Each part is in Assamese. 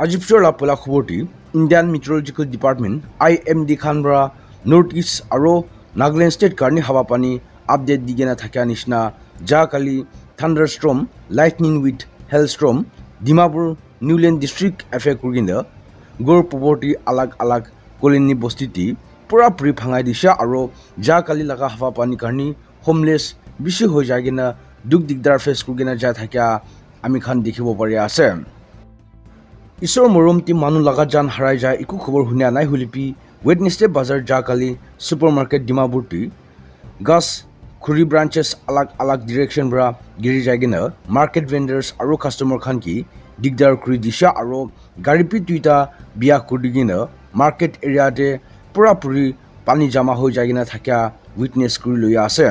আজি পিছৰ লাপলা খবৰটি ইণ্ডিয়ান মিটিঅৰলজিকেল ডিপাৰ্টমেণ্ট IMD খানবৰা নৰ্থ ইষ্ট আৰু নাগালেণ্ড ষ্টেট কাৰণে হাৱা পানী আপডেট দি কেনে থাকে নিচিনা যা কালি thunderstorm lightning with hailstorm Dimapur Niuland district effect কৰি কিনে গড় প্ৰপাৰ্টি আলাগ কলনী বস্তিটি পুৰাপুৰি ভাঙাই দিছে আৰু যা কালি লগা হাৱা পানী কাৰণে হোমলেছ বেছি হৈ যায় কিনে দুখ দিগদাৰ ফেচ কৰি কিনে যাই থাকে আমি খান দেখিব পাৰি আছে ঈশ্বৰ মৰমটি মানুহ লগা জান হাৰাই যায় একো খবৰ শুনা নাই হলিপি ৱেডনেছডে বাজাৰ যা কালি ছুপাৰ মাৰ্কেট ডিমাপুৰটি গাছ খুৰি ব্ৰাঞ্চেছ আলাগ ডিৰেকশ্যন পৰা গিৰি যায় কিনে মাৰ্কেট ভেণ্ডাৰ্ছ আৰু কাষ্টমাৰ খান কি দিগদাৰ কৰি দিছে আৰু গাড়ী পি দুইটা বিয়া কৰি কিনে মাৰ্কেট এৰিয়াতে পুৰাপুৰি পানী জমা হৈ যায় কিনে থাকে উইটনেছ কৰি লৈ আছে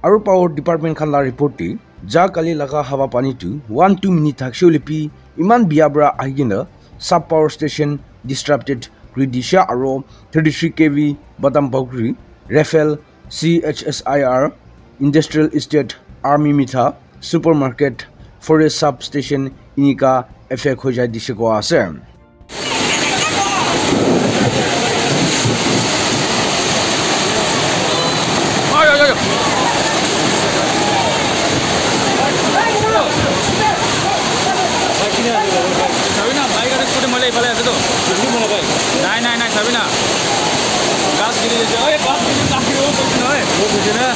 আৰু পাৱাৰ ডিপাৰ্টমেণ্ট খান ৰিপৰ্টটি যা কালি লগা হাৱা পানীটো 1-2 মিনিট থাকছে লিপি ইমান বিয়া বৰা আহি কিনে চাব পাৱাৰ ষ্টেচন ডিষ্ট্ৰাপটেড কৰি দিছে আৰু 33 kV বাদাম বাউগুৰি Rafale CHSIR industrial estate army মিঠা ছুপাৰ মাৰ্কেট ফৰেষ্ট চাব ষ্টেচন ইনিকা এফেক্ট হৈ যায় দিছে কোৱা আছে নাই চাবি না গাছ গিৰি গেছে ওই গাছ গিৰি কাকি ও কৰছে না ও বুঝে না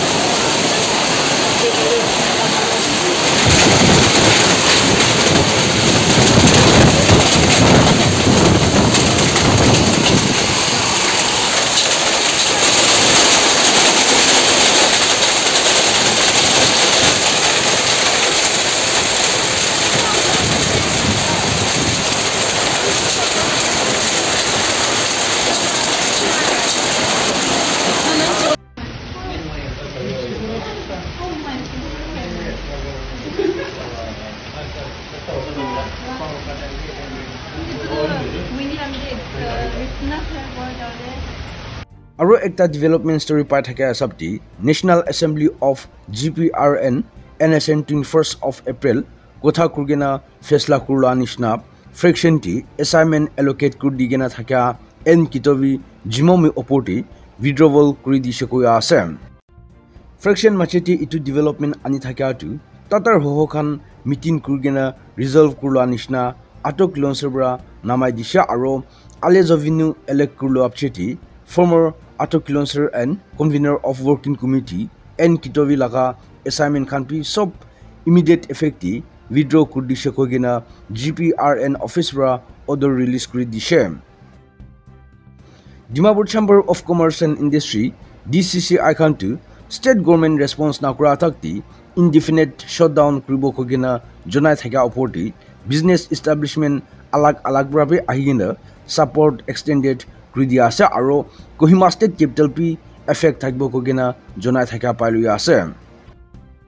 আৰু একটা ডেভেলপমেণ্ট ষ্টৰী পাই থাকে আছাপটি national assembly of GPRN NSN 21st of April কথা কুৰগেনা ফেছলা কুৰলা নিচিনা ফ্ৰেকশ্যনটি এছাইনমেণ্ট এলোকেট কৰি দি কেনে থাকে এন কিটবি জিমমি অপৰটি উইড্ৰভল কৰি দিছে কৈ আছে ফ্ৰেকশ্যন মাছেটি ইটো ডেভেলপমেণ্ট আনি থাকে আটো তাতাৰ হহখান মিটিং কৰি কেনে ৰিজলভ কুৰলা নিচিনা আটক লঞ্চৰ পৰা নামাই দিছে আৰু আলেজভিনু এলেক্ট কুৰলো আপচেটি former Atok Kilonser and convener of working committee N Kitovi laga assignment can be sub immediate effecti withdraw could dishe kogina GPRN office ra order release kuri dishe Dimapur Chamber of Commerce and Industry DCCI can to state government response na kura takti indefinite shutdown kribo kogina jonai thaka oporti business establishment alag brabe ahigina support extended দিয়া আছে আৰু কোহিমা ষ্টেট কেপিটেল পি এফেক্ট থাকিব কগিনা জনাই থকা পাইলৈ আছে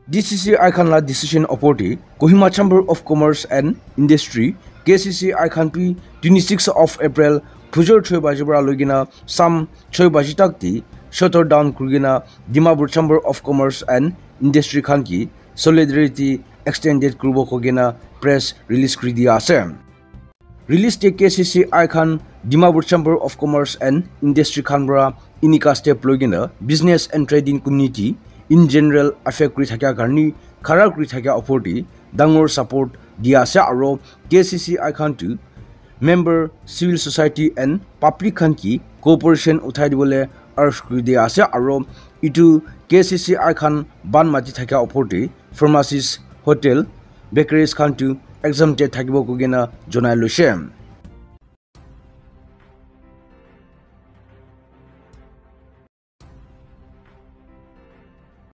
DCCI খানলা ডিসিশন অপৰটি Kohima chamber of commerce and industry KCCI খান পি 26 of April ফুজৰ 6 বাজি পৰা লগিনা সাম 6 বাজি তাকতি শটৰ ডাউন কুগিনা Dimapur chamber of commerce and industry খান কি সলিডাৰিটি এক্সটেন্ডেড কৰিব কগিনা প্ৰেছ ৰিলিজ কৰি দিয়া আছে Release the KCCI Khan Dimapur Chamber of Commerce and Industry Khanbra Inika step logina business and trading community in general affect kuri thaka garni khara kuri thaka oporti dangor support dia ase aro KCCI Khan to member civil society and public khan ki cooperation uthai dibole urge kuri dia ase aro itu KCCI Khan ban mati thaka oporti pharmacies hotel bakeries khan to exempted থাকিব কগিনা জনাই লৈছে